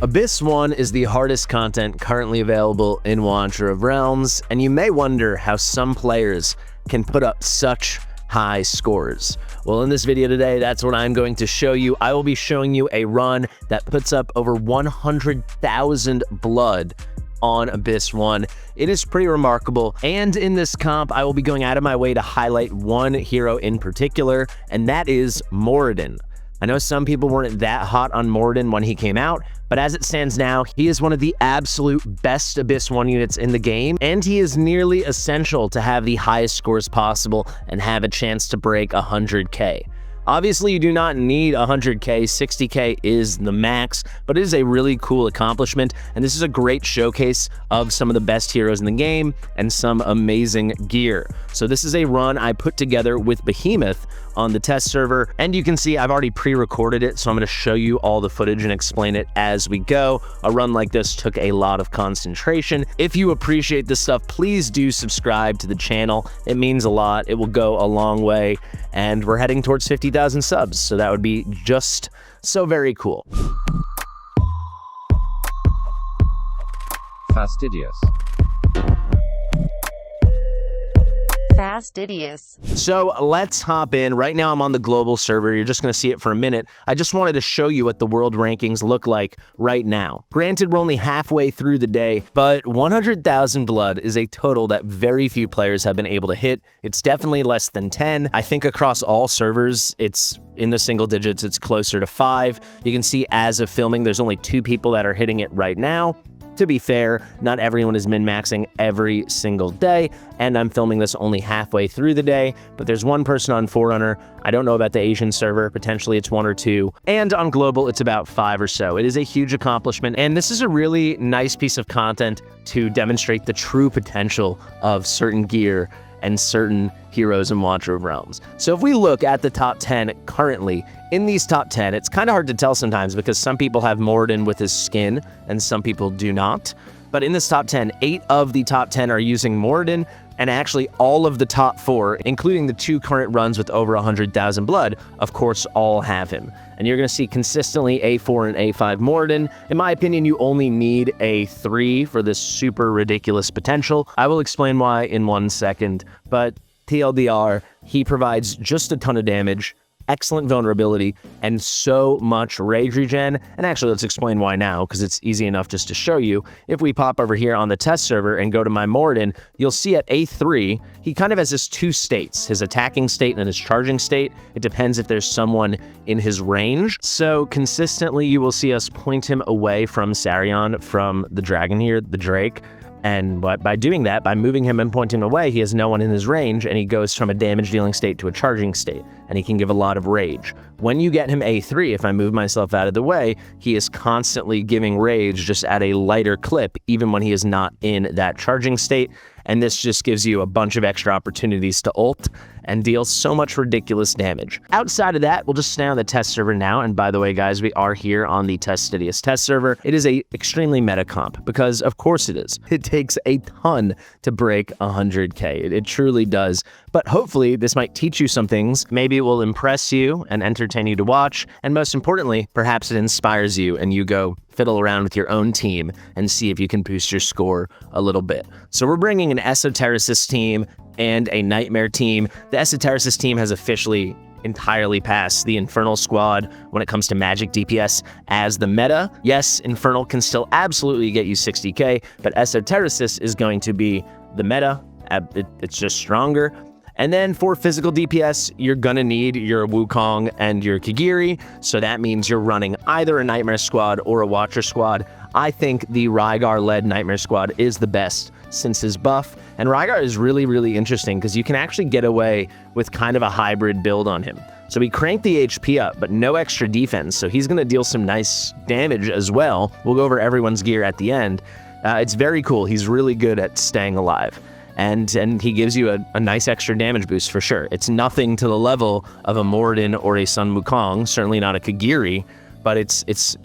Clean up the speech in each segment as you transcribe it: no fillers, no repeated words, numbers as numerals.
Abyss 1 is the hardest content currently available in Watcher of Realms, and you may wonder how some players can put up such high scores. Well, in this video today, that's what I'm going to show you. I will be showing you a run that puts up over 100,000 blood on Abyss 1. It is pretty remarkable, and in this comp, I will be going out of my way to highlight one hero in particular, and that is Mordan. I know some people weren't that hot on Mordan when he came out, but as it stands now, he is one of the absolute best Abyss 1 units in the game, and he is nearly essential to have the highest scores possible and have a chance to break 100k. Obviously, you do not need 100k, 60k is the max, but it is a really cool accomplishment, and this is a great showcase of some of the best heroes in the game and some amazing gear. So this is a run I put together with Behemoth on the test server, and you can see I've already pre-recorded it, so I'm going to show you all the footage and explain it as we go. A run like this took a lot of concentration. If you appreciate this stuff, please do subscribe to the channel. It means a lot. It will go a long way, and we're heading towards 50,000 subs, so that would be just so very cool. Fastidious. Fastidious. So let's hop in. Right now I'm on the global server. You're just going to see it for a minute. I just wanted to show you what the world rankings look like right now. Granted, we're only halfway through the day, but 100,000 blood is a total that very few players have been able to hit. It's definitely less than 10. I think across all servers, it's in the single digits. It's closer to 5. You can see as of filming, there's only 2 people that are hitting it right now. To be fair, not everyone is min-maxing every single day, and I'm filming this only halfway through the day, but there's one person on Forerunner. I don't know about the Asian server, potentially it's 1 or 2, and on global it's about 5 or so. It is a huge accomplishment, and this is a really nice piece of content to demonstrate the true potential of certain gear and certain heroes in Watcher of Realms. So if we look at the top 10 currently, in these top 10, it's kind of hard to tell sometimes because some people have Mordan with his skin and some people do not. But in this top 10, 8 of the top 10 are using Mordan, and actually all of the top 4, including the 2 current runs with over 100,000 blood, of course, all have him. And you're going to see consistently A4 and A5 Mordan. In my opinion, you only need A3 for this super ridiculous potential. I will explain why in 1 second, but TLDR, he provides just a ton of damage, excellent vulnerability, and so much rage regen. And actually, let's explain why now, because it's easy enough just to show you. If we pop over here on the test server and go to my Mordan, you'll see at A3, he kind of has this 2 states, his attacking state and his charging state. It depends if there's someone in his range. So consistently, you will see us point him away from Sauryon, from the dragon here, the Drake. And by doing that, by moving him and pointing him away, he has no one in his range, and he goes from a damage-dealing state to a charging state, and he can give a lot of rage. When you get him A3, if I move myself out of the way, he is constantly giving rage just at a lighter clip, even when he is not in that charging state, and this just gives you a bunch of extra opportunities to ult and deal so much ridiculous damage. Outside of that, we'll just stay on the test server now, and by the way, guys, we are here on the Fastidious test server. It is a extremely meta comp, because of course it is. It takes a ton to break 100k. It truly does, but hopefully this might teach you some things. Maybe it will impress you and entertain you to watch, and most importantly, perhaps it inspires you and you go fiddle around with your own team and see if you can boost your score a little bit. So we're bringing an Esotericist team and a Nightmare team. The Esotericist team has officially entirely passed the Infernal squad when it comes to magic DPS as the meta. Yes, Infernal can still absolutely get you 60k, but Esotericist is going to be the meta. It's just stronger. And then for physical DPS, you're gonna need your Wukong and your Kagiri, so that means you're running either a Nightmare squad or a Watcher squad. I think the Rygar-led Nightmare squad is the best since his buff, and Rygar is really, really interesting because you can actually get away with kind of a hybrid build on him. So we cranked the HP up, but no extra defense, so he's gonna deal some nice damage as well. We'll go over everyone's gear at the end. It's very cool. He's really good at staying alive. And he gives you a nice extra damage boost for sure. It's nothing to the level of a Mordan or a Sun Wukong, certainly not a Kagiri, but it's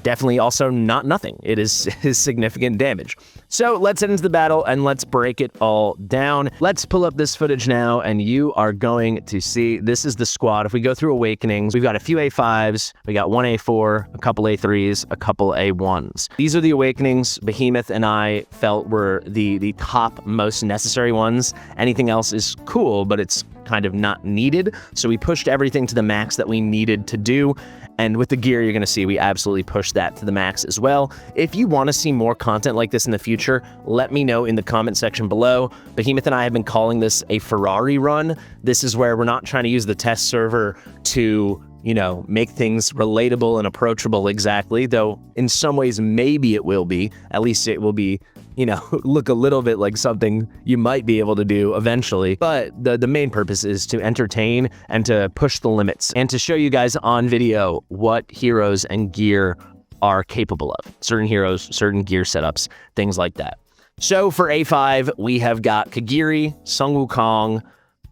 definitely also not nothing. It is significant damage. So let's head into the battle and let's break it all down. Let's pull up this footage now and you are going to see this is the squad. If we go through awakenings, we've got a few A5s, we got one A4, a couple A3s, a couple A1s. These are the awakenings Behemoth and I felt were the top most necessary ones. Anything else is cool, but it's kind of not needed. So we pushed everything to the max that we needed to do. And with the gear, you're going to see we absolutely pushed that to the max as well. If you want to see more content like this in the future, let me know in the comment section below. Behemoth and I have been calling this a Ferrari run. This is where we're not trying to use the test server to, you know, make things relatable and approachable exactly, though in some ways maybe it will be. At least it will be, you know, look a little bit like something you might be able to do eventually. But the main purpose is to entertain and to push the limits and to show you guys on video what heroes and gear are capable of. Certain heroes, certain gear setups, things like that. So for A5, we have got Kagiri, Sun Wukong,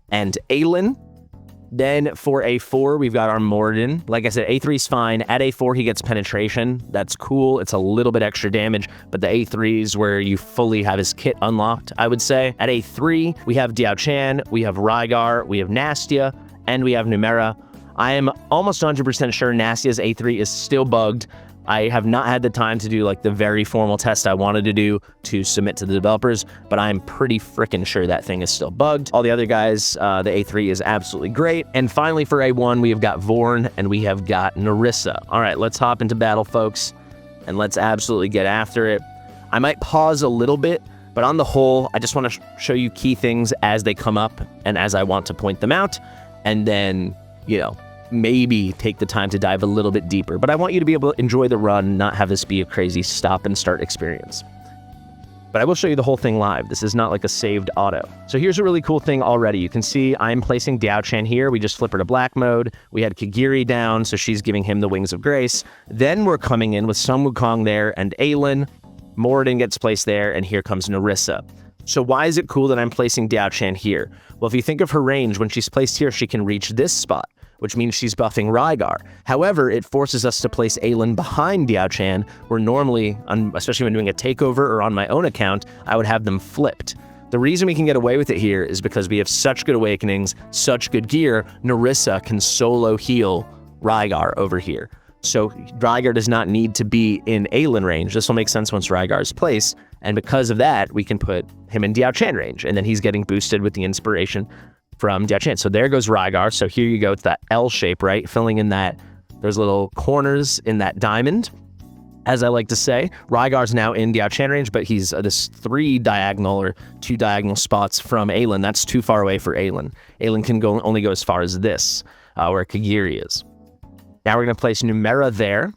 and Aelin. Then for A4, we've got our Mordan. Like I said, A3 is fine. At A4, he gets penetration. That's cool. It's a little bit extra damage, but the A3 is where you fully have his kit unlocked, I would say. At A3, we have Diao Chan, we have Rygar, we have Nastia, and we have Numera. I am almost 100% sure Nastia's A3 is still bugged. I have not had the time to do like the very formal test I wanted to do to submit to the developers, but I'm pretty freaking sure that thing is still bugged. All the other guys, the A3 is absolutely great. And finally for A1, we have got Vorn and we have got Nerissa. All right, let's hop into battle, folks, and let's absolutely get after it. I might pause a little bit, but on the whole, I just want to show you key things as they come up and as I want to point them out, and then, you know, maybe take the time to dive a little bit deeper. But I want you to be able to enjoy the run, not have this be a crazy stop and start experience. But I will show you the whole thing live. This is not like a saved auto. So here's a really cool thing already. You can see I'm placing Diao Chan here. We just flip her to black mode. We had Kagiri down, so she's giving him the Wings of Grace. Then we're coming in with Sun Wukong there and Aelin. Mordan gets placed there, and here comes Nerissa. So why is it cool that I'm placing Diao Chan here? Well, if you think of her range, when she's placed here, she can reach this spot, which means she's buffing Rygar. However, it forces us to place Aelin behind Diao Chan, where normally, especially when doing a takeover or on my own account, I would have them flipped. The reason we can get away with it here is because we have such good awakenings, such good gear, Nerissa can solo heal Rygar over here. So Rygar does not need to be in Aelin range. This will make sense once Rygar is placed, and because of that, we can put him in Diao Chan range, and then he's getting boosted with the inspiration from Diao Chan. So there goes Rygar. So here you go. It's that L shape, right? Filling in that, there's little corners in that diamond, as I like to say. Rygar's now in Diao Chan range, but he's this 2 diagonal spots from Aelin. That's too far away for Aelin. Aelin can only go as far as this, where Kagiri is. Now we're going to place Numera there.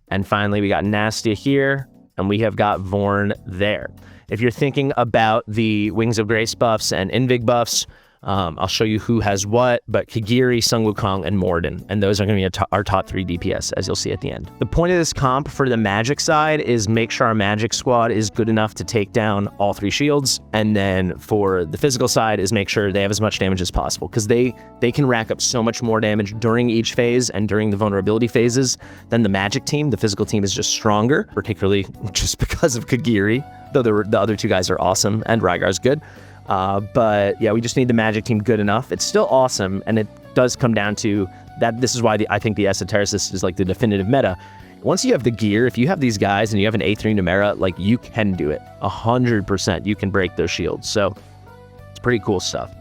And finally, we got Nastia here, and we have got Vorn there. If you're thinking about the Wings of Grace buffs and Invig buffs, I'll show you who has what, but Kagiri, Sun Wukong, and Mordan, and those are going to be our top 3 DPS, as you'll see at the end. The point of this comp for the magic side is make sure our magic squad is good enough to take down all 3 shields, and then for the physical side is make sure they have as much damage as possible, because they can rack up so much more damage during each phase and during the vulnerability phases than the magic team. The physical team is just stronger, particularly just because of Kagiri, though the other 2 guys are awesome, and Rygar's good. But yeah, we just need the magic team good enough. It's still awesome, and it does come down to that. This is why I think the Esotericist is like the definitive meta. Once you have the gear, if you have these guys and you have an A3 Numera, like you can do it 100%. You can break those shields. So it's pretty cool stuff.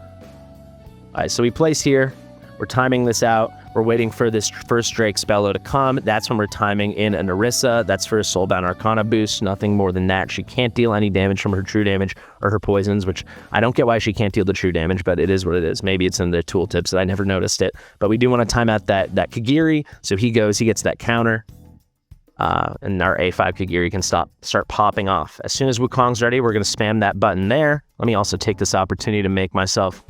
All right, so we place here. We're timing this out. We're waiting for this first Drake's Bellow to come. That's when we're timing in a Nerissa. That's for a Soulbound Arcana boost. Nothing more than that. She can't deal any damage from her true damage or her poisons, which I don't get why she can't deal the true damage, but it is what it is. Maybe it's in the tooltips that I never noticed it. But we do want to time out that Kagiri. So he gets that counter. And our A5 Kagiri can start popping off. As soon as Wukong's ready, we're going to spam that button there. Let me also take this opportunity to make myself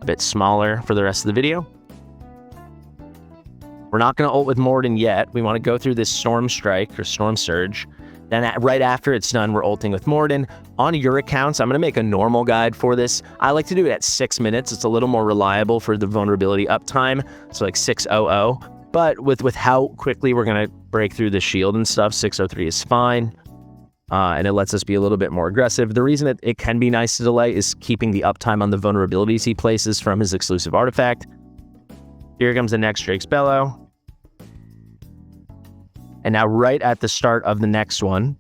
a bit smaller for the rest of the video. We're not going to ult with Mordan yet. We want to go through this Storm Strike or Storm Surge. Then right after it's done, we're ulting with Mordan. On your accounts, I'm going to make a normal guide for this. I like to do it at 6 minutes. It's a little more reliable for the vulnerability uptime. So like 600. But with how quickly we're going to break through the shield and stuff, 603 is fine. And it lets us be a little bit more aggressive. The reason it can be nice to delay is keeping the uptime on the vulnerabilities he places from his exclusive artifact. Here comes the next Drake's Bellow. And now right at the start of the next one,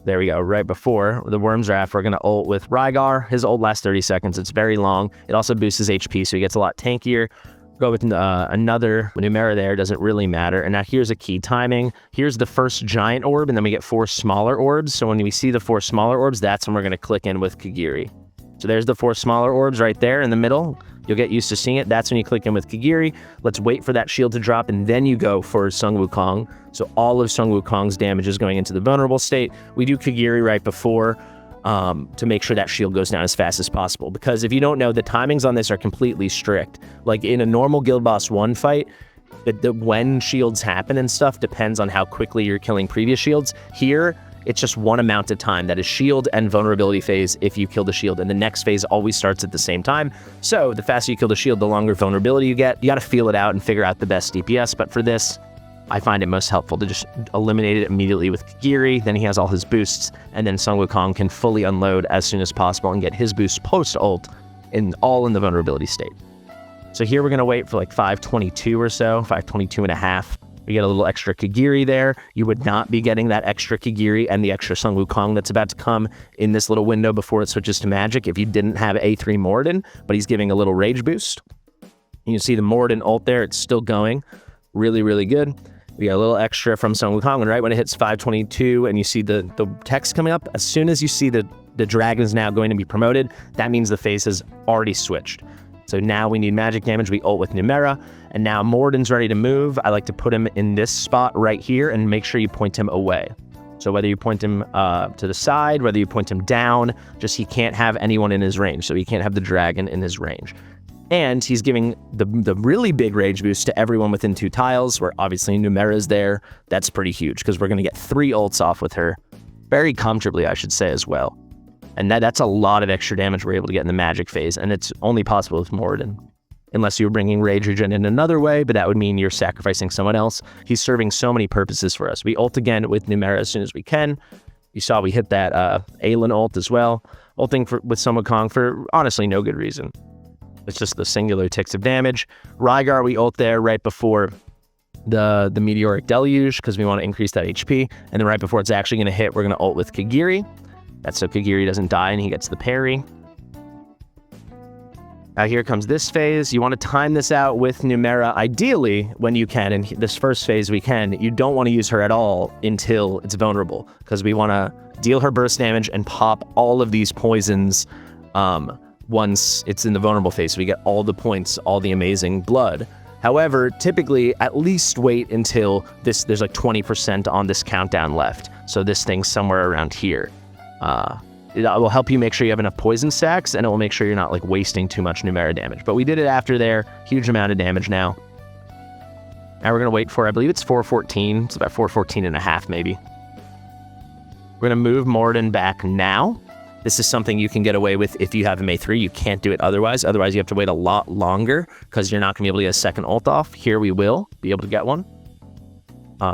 there we go, right before the Worm's Wrath, we're going to ult with Rygar. His ult lasts 30 seconds. It's very long. It also boosts his HP, so he gets a lot tankier. Go with another Numera there, doesn't really matter. And now here's a key timing. Here's the first giant orb, and then we get 4 smaller orbs. So when we see the 4 smaller orbs, that's when we're going to click in with Kagiri. So there's the 4 smaller orbs right there in the middle. You'll get used to seeing it. That's when you click in with Kagiri. Let's wait for that shield to drop, and then you go for Sun Wukong. So all of Sun Wukong's damage is going into the vulnerable state. We do Kagiri right before to make sure that shield goes down as fast as possible. Because if you don't know, the timings on this are completely strict. Like in a normal Guild Boss 1 fight, when shields happen and stuff depends on how quickly you're killing previous shields. Here, it's just one amount of time. That is shield and vulnerability phase if you kill the shield, and the next phase always starts at the same time. So the faster you kill the shield, the longer vulnerability you get. You got to feel it out and figure out the best DPS, but for this, I find it most helpful to just eliminate it immediately with Kagiri. Then he has all his boosts, and then Sun Wukong can fully unload as soon as possible and get his boost post-ult all in the vulnerability state. So here we're going to wait for like 522 or so, 522 and a half. We get a little extra Kagiri there. You would not be getting that extra Kagiri and the extra Sun Wukong that's about to come in this little window before it switches to magic if you didn't have A3 Mordan, but he's giving a little rage boost. You can see the Mordan ult there. It's still going. Really, really good. We got a little extra from Sun Wukong, and right when it hits 522 and you see the text coming up, as soon as you see the dragon is now going to be promoted, that means the phase has already switched. So now we need magic damage. We ult with Numera, and now Mordan's ready to move. I like to put him in this spot right here and make sure you point him away. So whether you point him to the side, whether you point him down, just he can't have anyone in his range. So he can't have the dragon in his range. And he's giving the really big rage boost to everyone within 2 tiles, where obviously Numera's there. That's pretty huge because we're going to get 3 ults off with her very comfortably, I should say, as well. And that's a lot of extra damage we're able to get in the magic phase, and it's only possible with Mordan. Unless you were bringing rage regen in another way, but that would mean you're sacrificing someone else. He's serving so many purposes for us. We ult again with Numera as soon as we can. You saw we hit that Aelin ult as well. Ulting with Sun Wukong for honestly no good reason. It's just the singular ticks of damage. Rygar, we ult there right before the Meteoric Deluge because we want to increase that HP. And then right before it's actually going to hit, we're going to ult with Kagiri. That's so Kagiri doesn't die and he gets the parry. Now here comes this phase. You want to time this out with Numera, ideally when you can. In this first phase we can. You don't want to use her at all until it's vulnerable because we want to deal her burst damage and pop all of these poisons once it's in the vulnerable phase. So we get all the points, all the amazing blood. However, typically at least wait until there's like 20% on this countdown left. So this thing's somewhere around here. It will help you make sure you have enough poison stacks, and it will make sure you're not like wasting too much Numera damage. But we did it after there. Huge amount of damage now. Now we're going to wait for, I believe it's 414. It's about 414 and a half maybe. We're going to move Mordan back now. This is something you can get away with if you have him A3. You can't do it otherwise. Otherwise, you have to wait a lot longer because you're not going to be able to get a second ult off. Here we will be able to get one.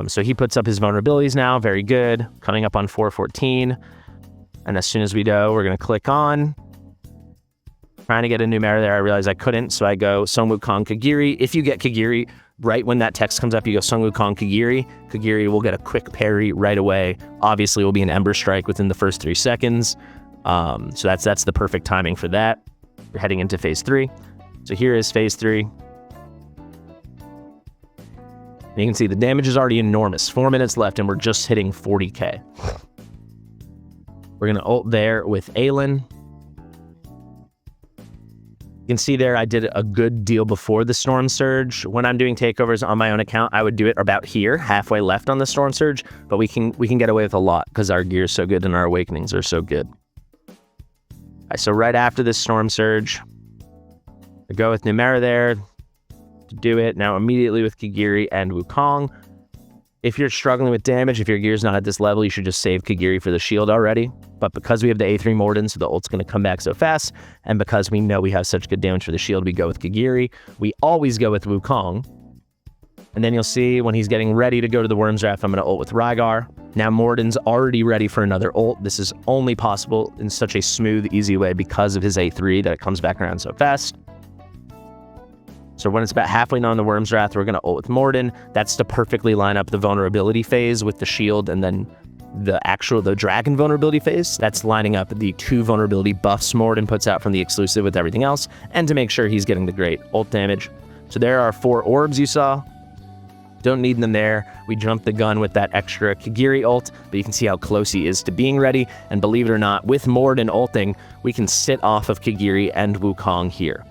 So he puts up his vulnerabilities now. Very good. Coming up on 414. And as soon as we go, we're going to click on. Trying to get a Numera there. I realized I couldn't, so I go Sun Wukong Kagiri. If you get Kagiri, right when that text comes up, you go Sun Wukong Kagiri. Kagiri will get a quick parry right away. Obviously, will be an Ember Strike within the first 3 seconds. So that's the perfect timing for that. We're heading into phase 3. So here is phase 3. And you can see the damage is already enormous. 4 minutes left, and we're just hitting 40k. We're going to ult there with Aelin. You can see there I did a good deal before the Storm Surge. When I'm doing takeovers on my own account, I would do it about here, halfway left on the Storm Surge, but we can get away with a lot because our gear is so good and our awakenings are so good. Right, so right after this Storm Surge, I go with Numera there to do it. Now immediately with Kagiri and Wukong. If you're struggling with damage, if your gear's not at this level, you should just save Kagiri for the shield already. But because we have the A3 Mordan, so the ult's going to come back so fast, and because we know we have such good damage for the shield, we go with Kagiri. We always go with Wukong, And then you'll see when he's getting ready to go to the Worms Draft, I'm going to ult with Rygar. Now Mordan's already ready for another ult. This is only possible in such a smooth, easy way because of his A3 that it comes back around so fast. So when it's about halfway down the Worms Draft, we're going to ult with Mordan. That's to perfectly line up the vulnerability phase with the shield, and then the dragon vulnerability phase. That's lining up the 2 vulnerability buffs Mordan puts out from the exclusive with everything else, and to make sure he's getting the great ult damage. So there are 4 orbs you saw. Don't need them there. We jumped the gun with that extra Kagiri ult, but you can see how close he is to being ready. And believe it or not, with Mordan ulting, we can sit off of Kagiri and Wukong here.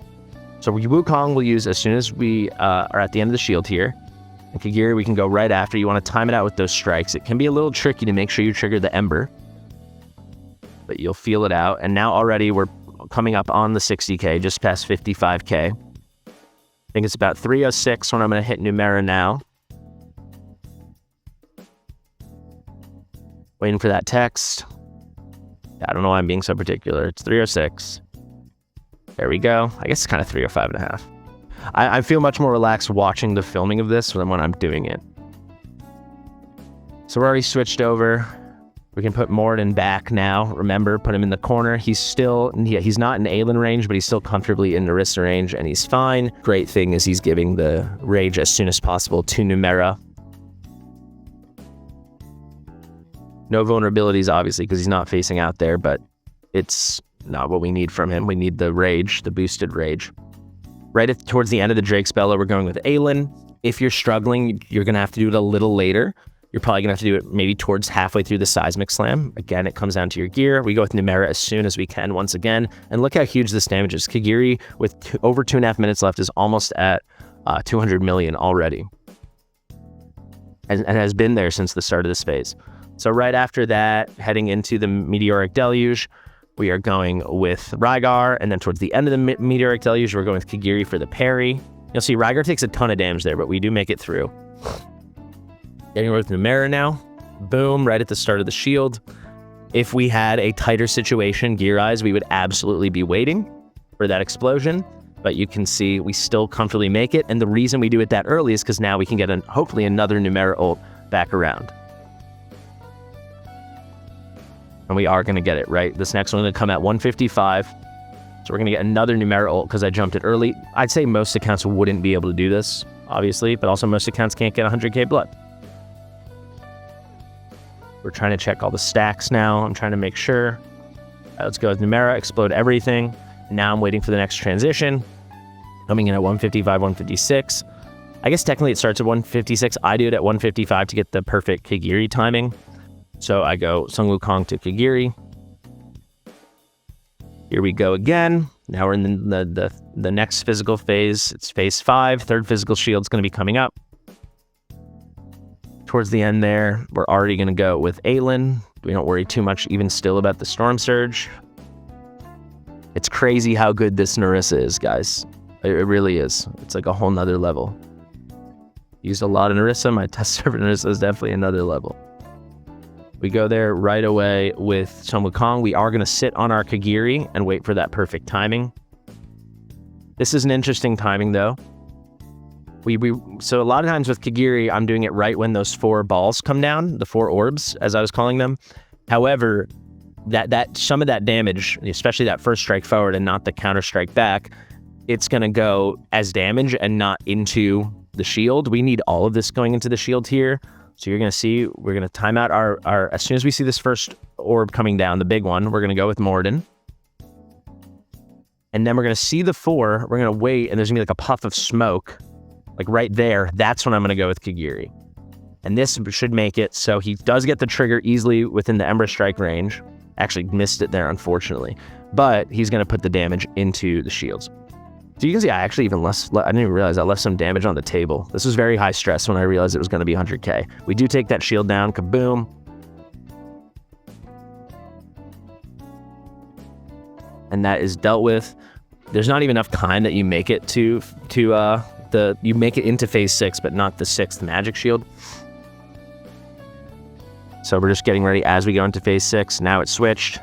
So Wukong we'll use as soon as we are at the end of the shield here. And Kagiri we can go right after. You want to time it out with those strikes. It can be a little tricky to make sure you trigger the Ember, but you'll feel it out. And now already we're coming up on the 60k, just past 55k. I think it's about 306 when I'm going to hit Numera now. Waiting for that text. I don't know why I'm being so particular. It's 306. There we go. I guess it's kind of 305 and a half. I feel much more relaxed watching the filming of this than when I'm doing it. So we're already switched over. We can put Mordan back now. Remember, put him in the corner. He's not in Aelin range, but he's still comfortably in Narissa range, and he's fine. Great thing is he's giving the rage as soon as possible to Numera. No vulnerabilities, obviously, because he's not facing out there, but it's not what we need from him. We need the rage, the boosted rage. Towards the end of the Drake spell, we're going with Aelin. If you're struggling, you're going to have to do it a little later. You're probably going to have to do it maybe towards halfway through the Seismic Slam. Again, it comes down to your gear. We go with Numera as soon as we can once again. And look how huge this damage is. Kagiri, with over 2.5 minutes left, is almost at 200 million already. And has been there since the start of this phase. So right after that, heading into the Meteoric Deluge, we are going with Rygar, and then towards the end of the Meteoric Deluge, we're going with Kagiri for the parry. You'll see Rygar takes a ton of damage there, but we do make it through. Getting with Numera now. Boom, right at the start of the shield. If we had a tighter situation gear-eyes, we would absolutely be waiting for that explosion, but you can see we still comfortably make it, and the reason we do it that early is because now we can get hopefully another Numera ult back around. And we are going to get it, right? This next one's going to come at 155. So we're going to get another Numera ult because I jumped it early. I'd say most accounts wouldn't be able to do this, obviously, but also most accounts can't get 100k blood. We're trying to check all the stacks now. I'm trying to make sure. Let's go with Numera, explode everything. Now I'm waiting for the next transition. Coming in at 155, 156. I guess technically it starts at 156. I do it at 155 to get the perfect Kagiri timing. So I go Sun Wukong to Kagiri. Here we go again. Now we're in the next physical phase. It's phase 5. Third physical shield's going to be coming up. Towards the end there, we're already going to go with Aelin. We don't worry too much even still about the Storm Surge. It's crazy how good this Narissa is, guys. It really is. It's like a whole nother level. Used a lot of Narissa. My test server Narissa is definitely another level. We go there right away with Sun Wukong. We are going to sit on our Kagiri and wait for that perfect timing. This is an interesting timing, though. So a lot of times with Kagiri, I'm doing it right when those 4 balls come down, the 4 orbs, as I was calling them. However, that some of that damage, especially that first strike forward and not the counter strike back, it's going to go as damage and not into the shield. We need all of this going into the shield here. So you're going to see, we're going to time out our, as soon as we see this first orb coming down, the big one, we're going to go with Mordan. And then we're going to see the 4, we're going to wait, and there's going to be like a puff of smoke, like right there. That's when I'm going to go with Kagiri. And this should make it so he does get the trigger easily within the Ember Strike range. Actually missed it there, unfortunately. But he's going to put the damage into the shields. So you can see I actually I didn't even realize I left some damage on the table. This was very high stress when I realized it was going to be 100k. We do take that shield down, kaboom. And that is dealt with. There's not even enough time that you make it you make it into phase 6, but not the 6th magic shield. So we're just getting ready as we go into phase 6. Now it's switched.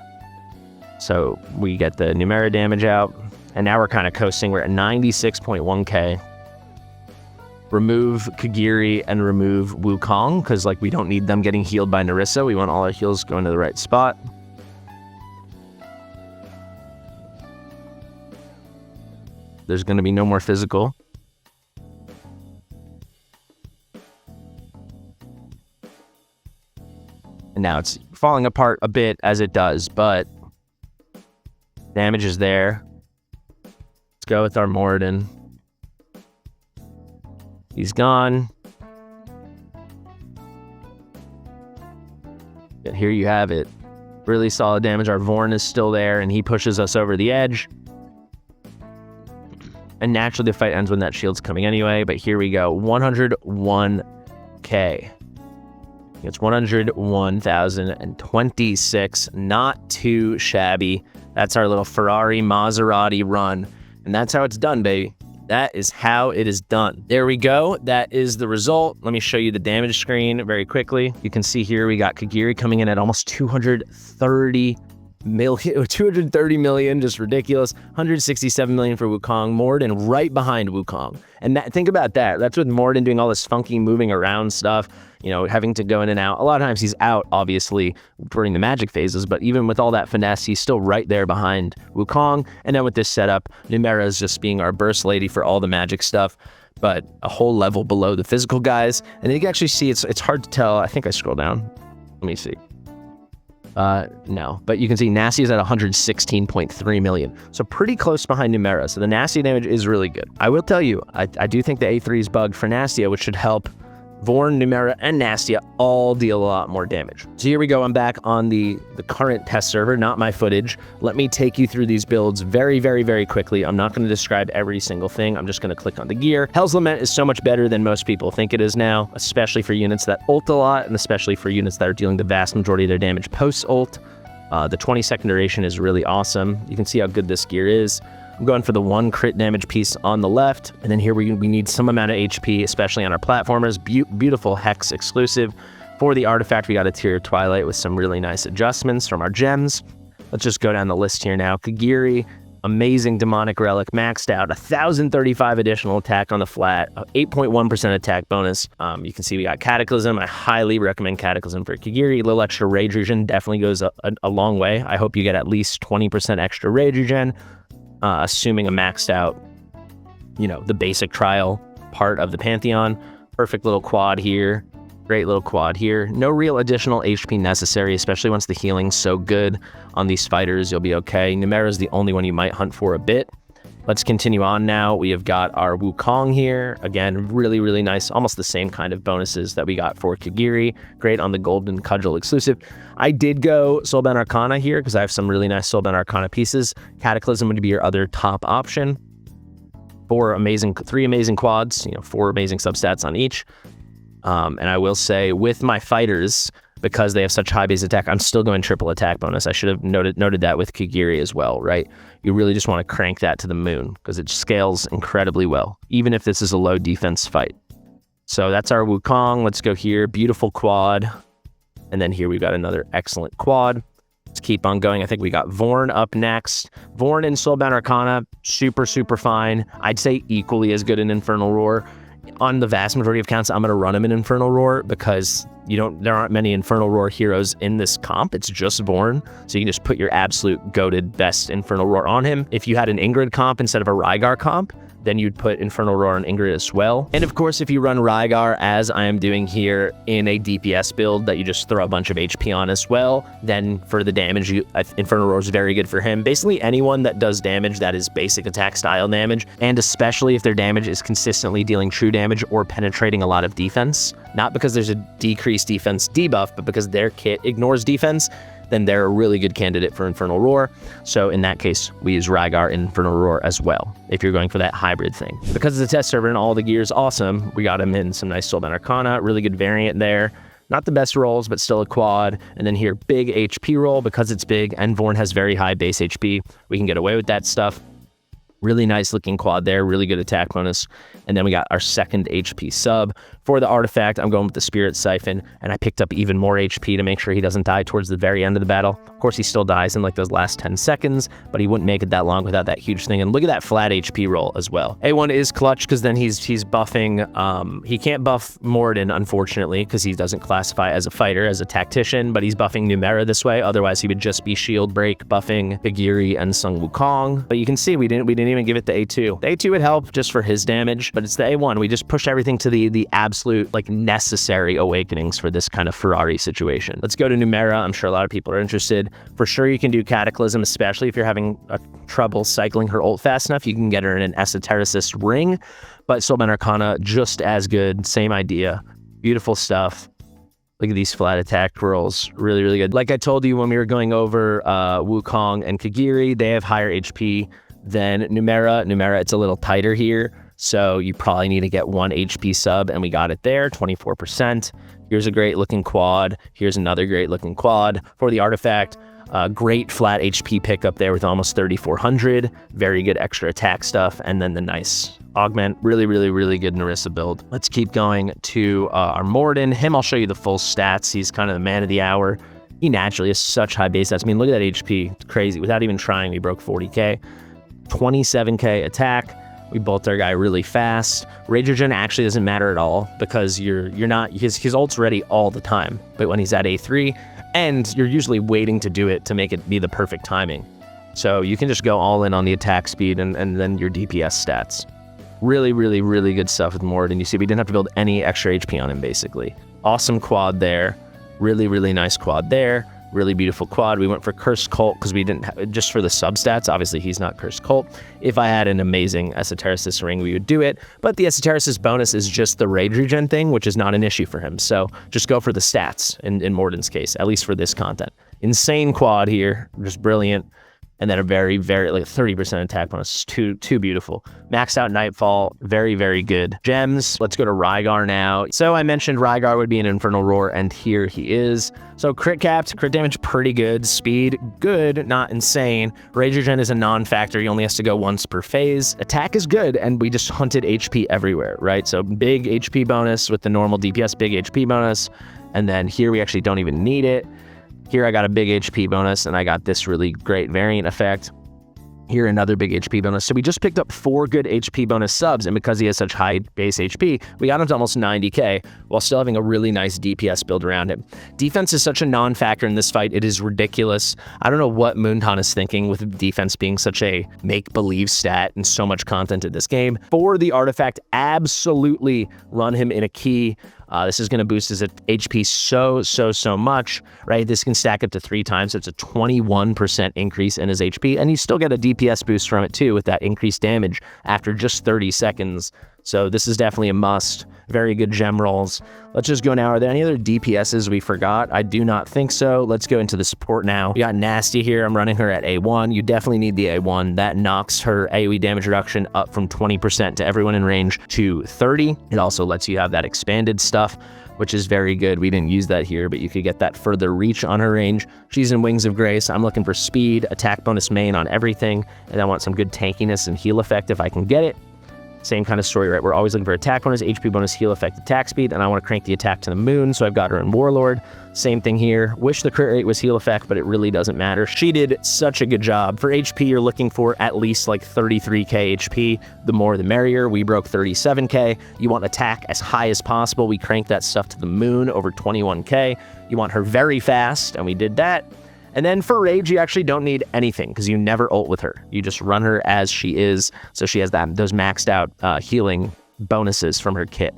So we get the Numera damage out. And now we're kind of coasting. We're at 96.1k. remove Kagiri and remove Wukong, because like we don't need them getting healed by Narissa. We want all our heals going to the right spot. There's going to be no more physical. And now it's falling apart a bit as it does, but damage is there. Let's go with our Mordan. He's gone. And here you have it. Really solid damage. Our Vorn is still there, and he pushes us over the edge. And naturally, the fight ends when that shield's coming anyway. But here we go. 101k. It's 101,026. Not too shabby. That's our little Ferrari Maserati run. And that's how it's done, baby. That is how it is done. There we go. That is the result. Let me show you the damage screen very quickly. You can see here we got Kagiri coming in at almost 230 million, just ridiculous. 167 million for Wukong. Mordan right behind Wukong. And think about that. That's with Mordan doing all this funky moving around stuff, you know, having to go in and out. A lot of times he's out, obviously, during the magic phases, but even with all that finesse, he's still right there behind Wukong. And then with this setup, Numera is just being our burst lady for all the magic stuff, but a whole level below the physical guys. And you can actually see it's hard to tell. I think I scroll down. Let me see. No, but you can see Nasty is at 116.3 million. So pretty close behind Numera. So the Nasty damage is really good. I will tell you, I do think the A3 is bugged for Nastia, which should help Vorn, Numera, and Nastia all deal a lot more damage. So here we go. I'm back on the current test server, not my footage. Let me take you through these builds very, very, very quickly. I'm not going to describe every single thing. I'm just going to click on the gear. Hell's Lament is so much better than most people think it is now, especially for units that ult a lot, and especially for units that are dealing the vast majority of their damage post-ult. The 20-second duration is really awesome. You can see how good this gear is. I'm going for the 1 crit damage piece on the left, and then here we need some amount of HP, especially on our platformers. Beautiful Hex exclusive. For the artifact, we got a Tier of Twilight with some really nice adjustments from our gems. Let's just go down the list here now. Kagiri, amazing demonic relic, maxed out, 1,035 additional attack on the flat, 8.1% attack bonus. You can see we got Cataclysm. I highly recommend Cataclysm for Kagiri. A little extra rage regen definitely goes a long way. I hope you get at least 20% extra rage regen. Assuming a maxed out, you know, the basic trial part of the Pantheon. Perfect little quad here. Great little quad here. No real additional HP necessary, especially once the healing's so good on these fighters, you'll be okay. Numera is the only one you might hunt for a bit. Let's continue on now. We have got our Wukong here. Again, really, really nice. Almost the same kind of bonuses that we got for Kagiri. Great on the Golden Cudgel exclusive. I did go Soulbound Arcana here because I have some really nice Soulbound Arcana pieces. Cataclysm would be your other top option. 3 amazing quads, you know, 4 amazing substats on each. And I will say with my fighters, because they have such high base attack, I'm still going triple attack bonus. I should have noted that with Kagiri as well, right? You really just want to crank that to the moon because it scales incredibly well, even if this is a low defense fight. So that's our Wukong. Let's go here. Beautiful quad. And then here we've got another excellent quad. Let's keep on going. I think we got Vorn up next. Vorn and Soulbound Arcana, super, super fine. I'd say equally as good in Infernal Roar. On the vast majority of counts, I'm going to run him in Infernal Roar because there aren't many Infernal Roar heroes in this comp. It's just Vorn, so you can just put your absolute goated best Infernal Roar on him. If you had an Ingrid comp instead of a Rygar comp, then you'd put Infernal Roar on Ingrid as well. And of course, if you run Rygar, as I am doing here in a DPS build that you just throw a bunch of HP on as well, then for the damage, Infernal Roar is very good for him. Basically, anyone that does damage that is basic attack style damage, and especially if their damage is consistently dealing true damage or penetrating a lot of defense, not because there's a decreased defense debuff, but because their kit ignores defense, then they're a really good candidate for Infernal Roar. So in that case, we use Rygar in Infernal Roar as well, if you're going for that hybrid thing. Because it's a test server and all the gear is awesome, we got him in some nice Soulbound Arcana, really good variant there. Not the best rolls, but still a quad. And then here, big HP roll because it's big, and Vorn has very high base HP. We can get away with that stuff. Really nice looking quad there, really good attack bonus. And then we got our second HP sub. For the artifact, I'm going with the Spirit Siphon, and I picked up even more HP to make sure he doesn't die towards the very end of the battle. Of course, he still dies in like those last 10 seconds, but he wouldn't make it that long without that huge thing. And look at that flat HP roll as well. A1 is clutch because then he's buffing, he can't buff Mordan, unfortunately, because he doesn't classify as a fighter, as a tactician, but he's buffing Numera this way. Otherwise, he would just be shield break buffing Pigiri and Sung Wukong. But you can see we didn't even give it the A2. The A2 would help just for his damage, but it's the A1. We just push everything to the absolute, like, necessary awakenings for this kind of Ferrari situation. Let's go to Numera. I'm sure a lot of people are interested. For sure, you can do Cataclysm, especially if you're having trouble cycling her ult fast enough. You can get her in an Esotericist ring, but Soulbound Arcana, just as good. Same idea. Beautiful stuff. Look at these flat attack rolls. Really, really good. Like I told you when we were going over Wukong and Kagiri, they have higher HP than Numera. Numera, it's a little tighter here, so you probably need to get 1 HP sub, and we got it there, 24%. Here's a great looking quad. Here's another great looking quad. For the artifact, great flat HP pickup there with almost 3,400. Very good extra attack stuff, and then the nice augment. Really, really, really good Narissa build. Let's keep going to our Mordan. Him, I'll show you the full stats. He's kind of the man of the hour. He naturally has such high base stats. I mean, look at that HP. It's crazy. Without even trying, we broke 40k. 27k attack. We bolt our guy really fast. Rage Regen actually doesn't matter at all because you're not, his ult's ready all the time. But when he's at A3, and you're usually waiting to do it to make it be the perfect timing. So you can just go all in on the attack speed and then your DPS stats. Really, really, really good stuff with Mordan. You see, we didn't have to build any extra HP on him, basically. Awesome quad there. Really, really nice quad there. Really beautiful quad. We went for Cursed Cult because we didn't have, just for the substats. Obviously, he's not Cursed Cult. If I had an amazing Esotericist ring, we would do it. But the Esotericist bonus is just the Rage Regen thing, which is not an issue for him. So just go for the stats in Mordan's case, at least for this content. Insane quad here, just brilliant. And then a very, very, like 30% attack bonus. Too beautiful. Maxed out Nightfall. Very, very good. Gems. Let's go to Rygar now. So I mentioned Rygar would be an Infernal Roar, and here he is. So crit capped, crit damage pretty good. Speed, good, not insane. Rage Regen is a non-factor. He only has to go once per phase. Attack is good, and we just hunted HP everywhere, right? So big HP bonus with the normal DPS, big HP bonus. And then here we actually don't even need it. Here I got a big HP bonus, and I got this really great variant effect. Here another big HP bonus. So we just picked up 4 good HP bonus subs, and because he has such high base HP, we got him to almost 90k while still having a really nice DPS build around him. Defense is such a non-factor in this fight. It is ridiculous. I don't know what Moonton is thinking with defense being such a make-believe stat and so much content in this game. For the artifact, absolutely run him in a key. This is going to boost his HP so much, right? This can stack up to 3 times. So it's a 21% increase in his HP, and you still get a DPS boost from it too with that increased damage after just 30 seconds. So this is definitely a must. Very good gem rolls. Let's just go now. Are there any other DPSs we forgot? I do not think so. Let's go into the support now. We got Nasty here. I'm running her at A1. You definitely need the A1. That knocks her AoE damage reduction up from 20% to everyone in range to 30. It also lets you have that expanded stuff, which is very good. We didn't use that here, but you could get that further reach on her range. She's in Wings of Grace. I'm looking for speed, attack bonus main on everything, and I want some good tankiness and heal effect if I can get it. Same kind of story, right? We're always looking for attack bonus, HP bonus, heal effect, attack speed, and I want to crank the attack to the moon, so I've got her in Warlord. Same thing here. Wish the crit rate was heal effect, but it really doesn't matter. She did such a good job. For HP, you're looking for at least like 33k HP. The more the merrier. We broke 37k. You want attack as high as possible. We cranked that stuff to the moon, over 21k. You want her very fast, and we did that. And then for Rage, you actually don't need anything because you never ult with her. You just run her as she is, so she has those maxed out healing bonuses from her kit.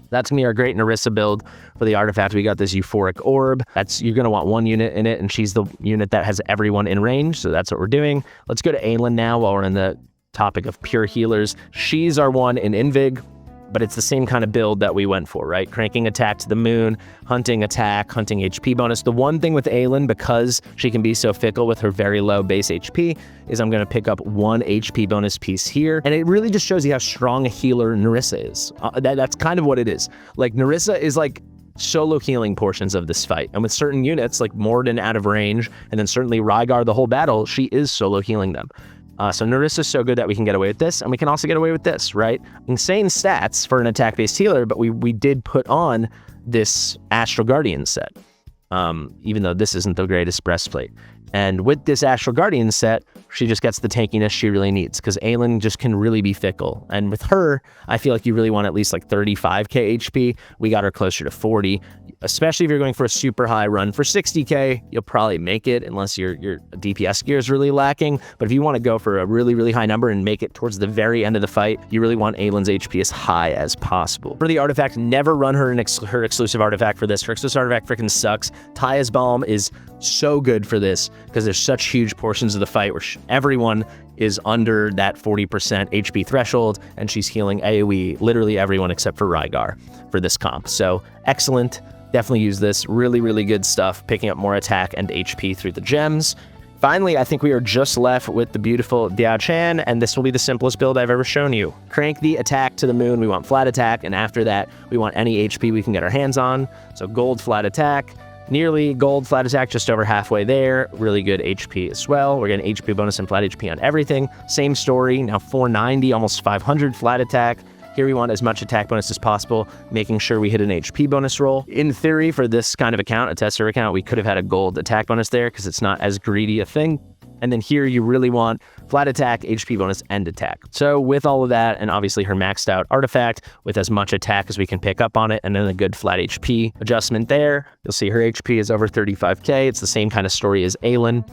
That's going to be our great Narissa build. For the artifact, we got this Euphoric Orb. You're going to want 1 unit in it, and she's the unit that has everyone in range, so that's what we're doing. Let's go to Aelin now while we're in the topic of pure healers. She's our one in Invig, but it's the same kind of build that we went for, right? Cranking attack to the moon, hunting attack, hunting HP bonus. The one thing with Aelin, because she can be so fickle with her very low base HP, is I'm gonna pick up 1 HP bonus piece here. And it really just shows you how strong a healer Narissa is. That's kind of what it is. Like, Narissa is like solo healing portions of this fight. And with certain units, like Mordan out of range, and then certainly Rygar the whole battle, she is solo healing them. So Narissa's so good that we can get away with this, and we can also get away with this, right? Insane stats for an attack-based healer, but we did put on this Astral Guardian set, even though this isn't the greatest breastplate. And with this Astral Guardian set, she just gets the tankiness she really needs, because Aelin just can really be fickle. And with her, I feel like you really want at least like 35k HP. We got her closer to 40, especially if you're going for a super high run. For 60k, you'll probably make it unless your DPS gear is really lacking. But if you want to go for a really, really high number and make it towards the very end of the fight, you really want Aelin's HP as high as possible. For the artifact, never run her her exclusive artifact for this. Her exclusive artifact freaking sucks. Taya's Balm is so good for this because there's such huge portions of the fight where everyone is under that 40% HP threshold, and she's healing AoE literally everyone except for Rygar for this comp. So excellent. Definitely use this. Really, really good stuff, picking up more attack and HP through the gems. Finally, I think we are just left with the beautiful Diao Chan, and this will be the simplest build I've ever shown you. Crank the attack to the moon. We want flat attack, and after that, we want any HP we can get our hands on. So gold flat attack, nearly gold flat attack, just over halfway there. Really good HP as well. We're getting HP bonus and flat HP on everything. Same story, now 490, almost 500 flat attack. Here we want as much attack bonus as possible, making sure we hit an HP bonus roll. In theory, for this kind of account, a test server account, we could have had a gold attack bonus there because it's not as greedy a thing. And then here you really want flat attack, HP bonus, and attack. So with all of that, and obviously her maxed out artifact with as much attack as we can pick up on it, and then a good flat HP adjustment there, you'll see her HP is over 35k. It's the same kind of story as Aelin.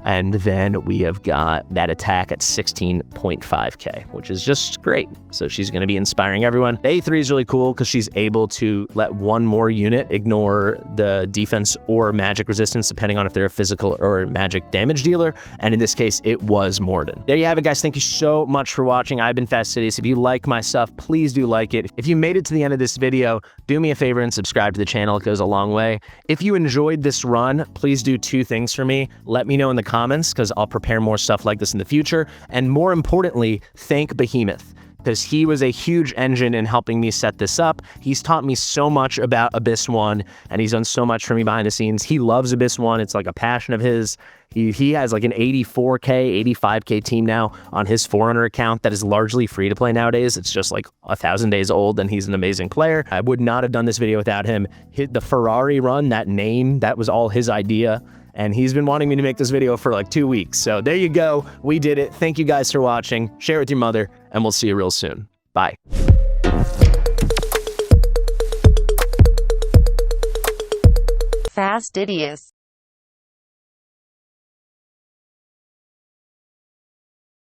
And then we have got that attack at 16.5k, which is just great. So she's going to be inspiring everyone. A3 is really cool because she's able to let one more unit ignore the defense or magic resistance, depending on if they're a physical or magic damage dealer. And in this case, it was Mordan. There you have it, guys. Thank you so much for watching. I've been Fastidious. If you like my stuff, please do like it. If you made it to the end of this video, do me a favor and subscribe to the channel. It goes a long way. If you enjoyed this run, please do two things for me. Let me know in the comments, because I'll prepare more stuff like this in the future. And more importantly, thank Behemoth, because he was a huge engine in helping me set this up. He's taught me so much about Abyss 1, and he's done so much for me behind the scenes. He loves Abyss 1. It's like a passion of his. He has like an 84k, 85k team now on his Forerunner account that is largely free to play nowadays. It's just like 1,000 days old, and he's an amazing player. I would not have done this video without him. The Ferrari run, that name, that was all his idea. And he's been wanting me to make this video for like 2 weeks. So there you go. We did it. Thank you guys for watching. Share with your mother, and we'll see you real soon. Bye. Fastidious.